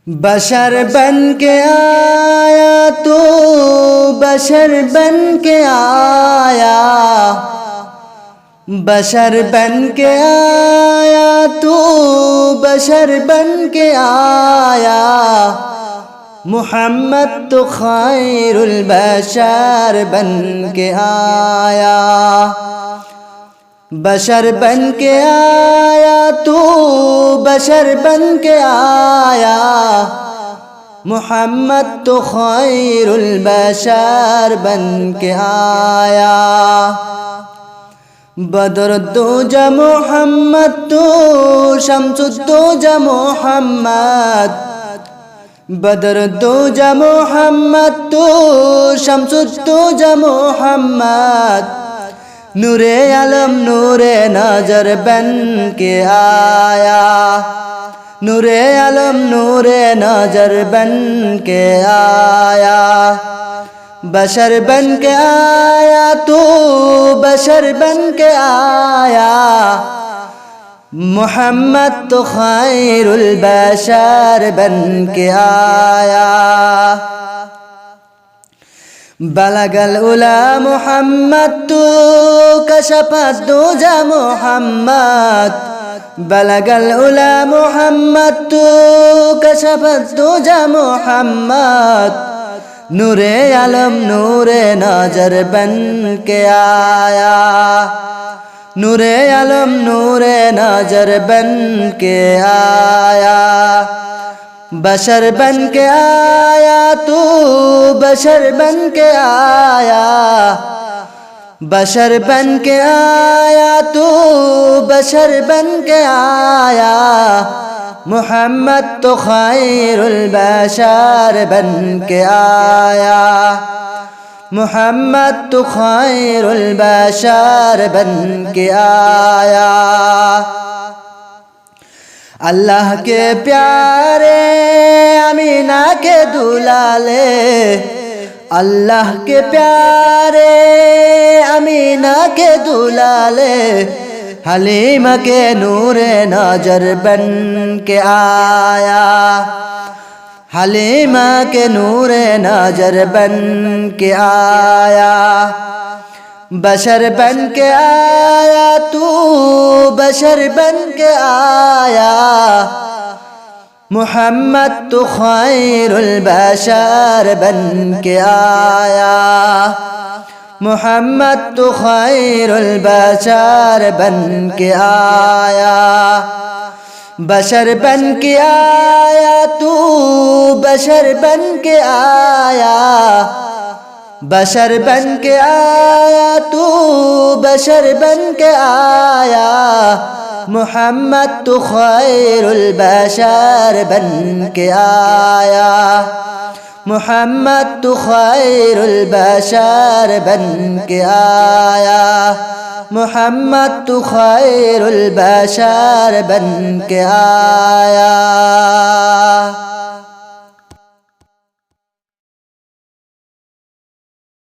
बशर बन के आया तो बशर बन के आया, बशर बन के आया तो बशर बन के आया। मुहम्मद तो खैरुल बशर बन के आया। बशर बन के आया तो बशर बन के आया। मुहम्मद तो खैरुल बशर बन के आया। बदरुद्दोजा मुहम्मद तो शम्सुद्दोजा मुहम्मद। बदरुद्दोजा मुहम्मद तो शम्सुद्दोजा मुहम्मद। नूरे आलम नूरे नजर बन के आया। नूरे आलम नूरे नजर बन के आया। बशर बन के आया तो बशर बन के आया। मुहम्मद तो खैरुल बशर बन के आया। बलगल उला मुहम्मद तो कशफत दुजा मुहम्मद। बलगल उला मुहम्मद तो कशफत दुजा मुहम्मद। नूरे आलम नूरे नजर बन के आया। नूरे आलम नूरे नजर बन के आया। बशर बन के आया तो बशर बन के आया। बशर बन के आया तो बशर बन के आया। मुहम्मद तो खैरुल बशर बन के आया। मुहम्मद तो खैरुल बशर बन के आया। अल्लाह के प्यारे अमीना के दुलाले। अल्लाह के प्यारे अमीना के दुलाले। हलीमा के नूरे नजर बन के आया। हलीमा के नूरे नजर बन के आया। बशर बन के आया तू बशर बन के आया। मुहम्मद तो खैरुल बशर बन के आया। मुहम्मद तो खैरुल बशर बन के आया। बशर बन के आया तू बशर बन के आया। बशर बन के आया तू बशर बन के आया। मुहम्मद तो खैरुल बशर बन के आया। मुहम्मद तो खैरुल बशर बन के आया। मुहम्मद तो खैरुल बशर बन के आया।